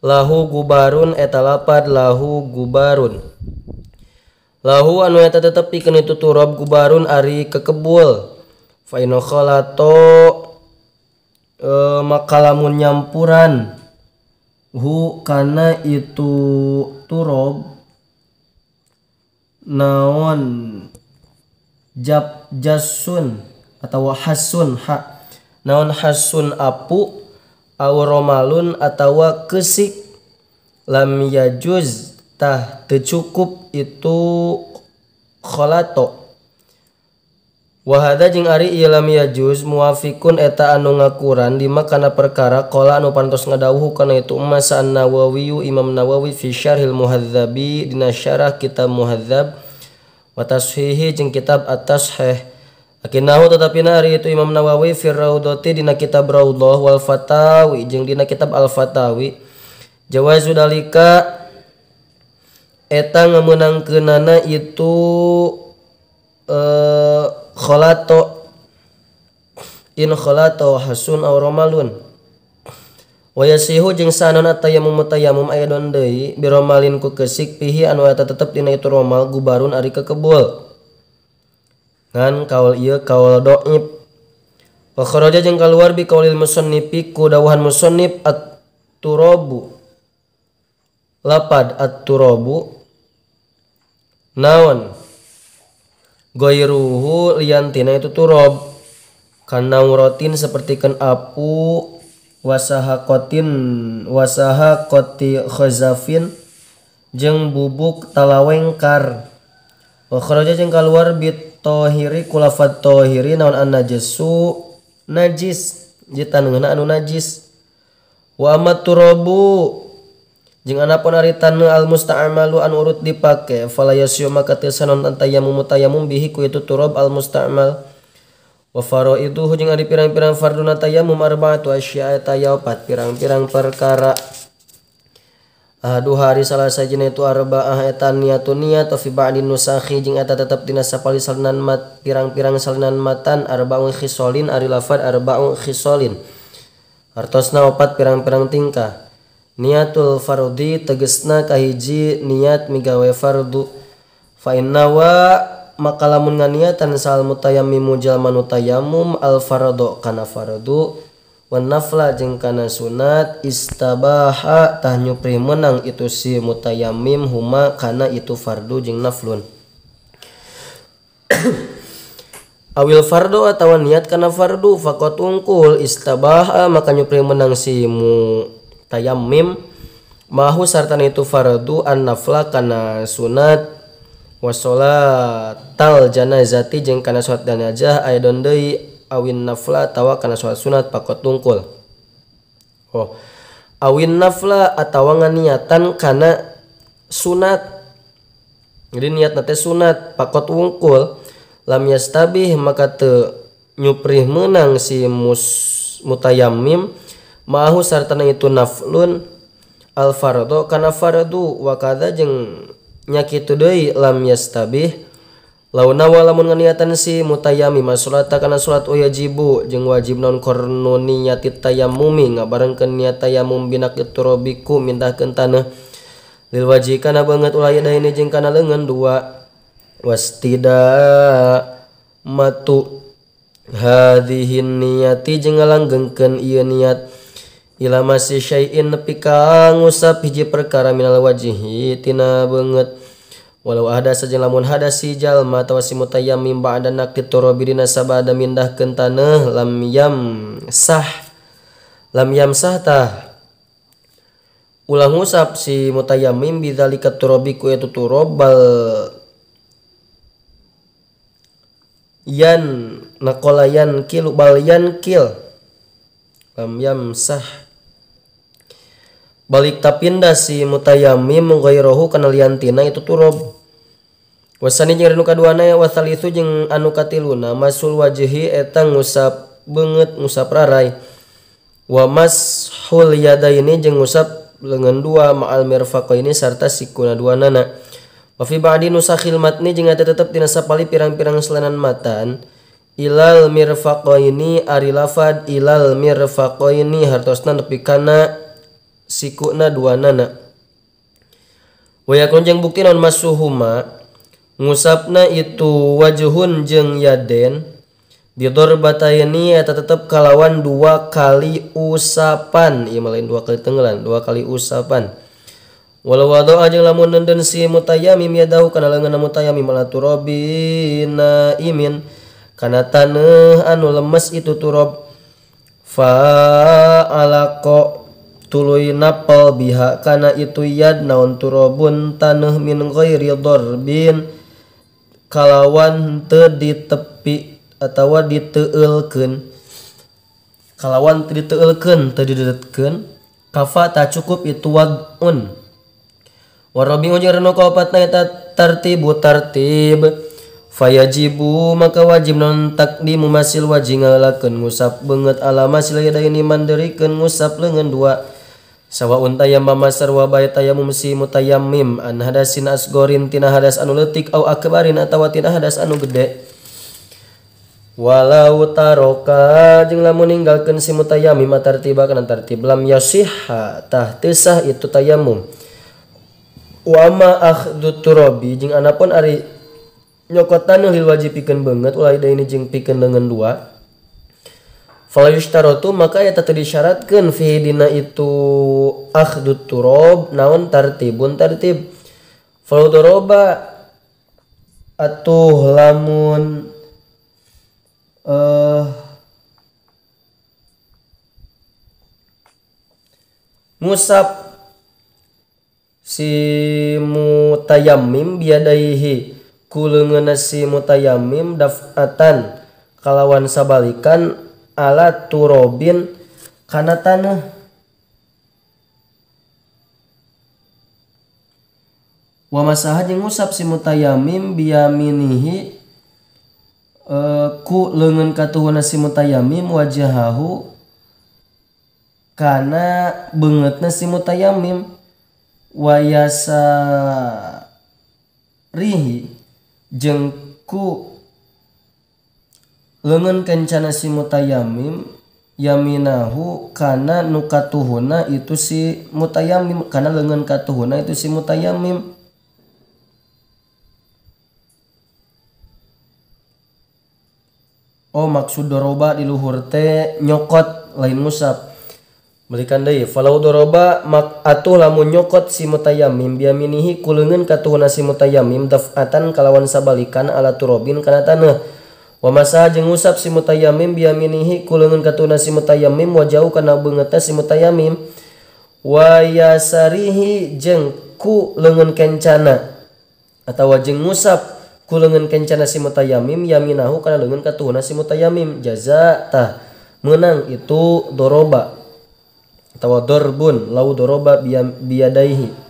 Lahu gubarun eta lapad lahu gubarun. Lahu anu eta tetep pikeun itu turab gubarun ari kekebul. Fa in khalato makalamun nyampuran hu kana itu turab naon jasun atau hasun naon hasun apu aw romalun atawa kesik lam yajuz tah teu cukup itu khalato. Wahada jeung ari ieu lam yajuz muafikun eta anu ngakuran lima kana perkara qala anu pantos ngadawuh kana itu Mas An-Nawawi Imam Nawawi fi Syarhil Muhadzabi dina syarah kitab Muhadzab wa tashihi jeung kitab At-Tashih. Akinahu tetapina ari itu Imam Nawawi fi Raudhati dina kitab Raudhah wal Fatawi jeung dina kitab Al-Fatawi jawazu dalika eta ngameunangkeunana itu khalato in khalato hasun aw romalun wa yasihu jeung sanon atayammum mutayammum ayadon deui biromalin ku kesik pihi anu eta tetep dina itu romal gubarun ari kekebul ngan kaul ieu kaul dhaif wa kharaja jeung kaluar bi qaulil musannifi ku dawuhan musannif at-turabu lapad at-turabu naon goiruhu liantina itu turab kana urotin sepertikeun apu wasahaqoti khazafin jeung bubuk talawengkar wa kharaja jeung kaluar bit tahiri kulafat tahiri naon an najasu najis jitangeuna anu najis wa amat turabu jeung anapun ari taneuh al musta'malu anu urut dipake fala yasyu maka teu sanon tayammum tayammum bihi ku itu turab al musta'mal wa faraiduhu jeung ari pirang-pirang farduna tayammum arba'atu asya'a tayapat pirang-pirang perkara ahadu hari salah sajina itu arba'ah eta niatun niat fi ba'din nusakhi jeung eta tetep dina sapali salinan mat pirang-pirang salinan matan arba'un khisolin ari lafad arba'un khisolin hartosna opat pirang-pirang tingkah. Niatul fardhi tegesna kahiji niat migawe fardu fa innawa makalamun nganiatan sal mutayammimu jalma nu tayammum al fardu kana fardu wan nafla jeung kana sunat istabaha tah nyupri meunang itu si mutayammim huma kana itu fardu jeung naflun awil fardu atawa niat kana fardu faqat ungkul istabaha maka nyupri meunang si tayammim mahu sartan itu fardu an nafla kana sunat wa sholatal janazati jeung kana salat jenazah aidon deui awin nafla atawa kana salat sunat pakot tungkul awin nafla atawa nganiatan kana sunat jadi niatna teh sunat pakot wungkul lam yastabih maka teu nyuprih meunang si mutayammim mahu sartana itu naflun al fardu kana fardu wa kadza jeung nya kitu deui lam yastabih launa walamun nganiatan si mutayammim salat kana salat wajibu jeung wajib non kornu niyatit tayammumi ngabarengkeun niat tayammum bina turabiku mindahkeun taneuh lil wajhi kana beungeut ulah yadaini jeung kana leungeun dua wastida matu hadhihi niyati jeung ngalanggengkeun ieu niat ila masih syai'in nepi ka ngusap hiji perkara minal wajhi tina beungeut walau ada saja lamun hadas si jalma atawa si mutayammim ba'da naqit turabi dina sabada mindahkeun taneuh lam yamsah tah ulah ngusap si mutayammim bidzalika turabi ku itu turab bal yan naqala yankil bal yankil lam yamsah balik tapindah si mutayammim ghairahu kana liantina itu turab wasani jeung anu kaduana wasalisu jeung anu katiluna masul wajhi eta ngusap beungeut ngusap rarai wa mashul yadaini jeung ngusap leungeun dua ma'al mirfaqaini sarta sikuna duanana wa fi ba'di nusakhil matni jeung eta tetep dina sapali pirang-pirang selanan matan ilal mirfaqaini ari lafad ilal mirfaqaini hartosna nepi kana sikuna duanana. Wayakun jeung bukti non masuhuma ngusapna itu wajhun jeung yaden bidorbatayni eta tetep kalawan 2 kali usapan. Ieu mah lain 2 kali tenggelan, 2 kali usapan. Walau wado ajeng lamun nenden si mutayammim yadahu kana leungeunna mutayammim ala turabina imin kana taneuh anu lemes itu turab fa alaqo tuluy napal biha kana itu yad naon turabun taneuh min ghairi darbin kalawan teu ditepi atawa diteueulkeun kalawan teu diteueulkeun teu didedetkeun kafa tak cukup itu wadun warabi ujar nu kaopatna eta tartib fayajibu maka wajib non takdimu masil wajib ngalakeun ngusap beungeut ala masil yadaini manderikeun ngusap leungeun 2 sawaun tayammama sarwa bae tayammum si mutayammim an hadasin asgorin tina hadas anu leutik au akbarin atawa tina hadas anu gede walau taroka jeung lamun ninggalkeun si mutayammim tartiba kana tartib lam yasihha tah teu sah itu tayammum wa ma akhdut turabi jeung anapun ari nyokotan lil wajib pikeun beungeut ulah ini jeung pikeun leungeun 2 fala yushtaratu maka eta teu disyaratkeun fi dina itu akhdut turab naon tartibun tartib fala doroba atuh lamun ngusap si mutayammim biadaihi kuleungeunna si mutayammim dafatan kalawan sabalikan ala turobin kana taneuh wa masaha jeung ngusap si mutayammim biyaminihi ku leungeun katuhuna si mutayammim wajahahu kana beungeutna si mutayammim wayasa rihi jeung ku leungeun kencana si mutayammim yaminahu kana nu katuhuna itu si mutayammim kana leungeun katuhuna itu si mutayammim maksud doroba di luhur teh nyokot lain ngusap balikan deui falau doroba mak atuh lamun nyokot si mutayammim biaminihi kuleungeun katuhuna si mutayammim dafatan kalawan sabalikan ala turabin kana taneuh wa masaha jeung ngusap si mutayammim biaminihi kuleungeun katuhuna si mutayammim wajau kana beungeutna si mutayammim wa yasarihi jeung ku leungeun kencana atawa jeung ngusap ku leungeun kencana si mutayammim yaminahu kana leungeun katuhuna si mutayammim jaza tah meunang itu doroba atawa dorbun lau doroba biyadaihi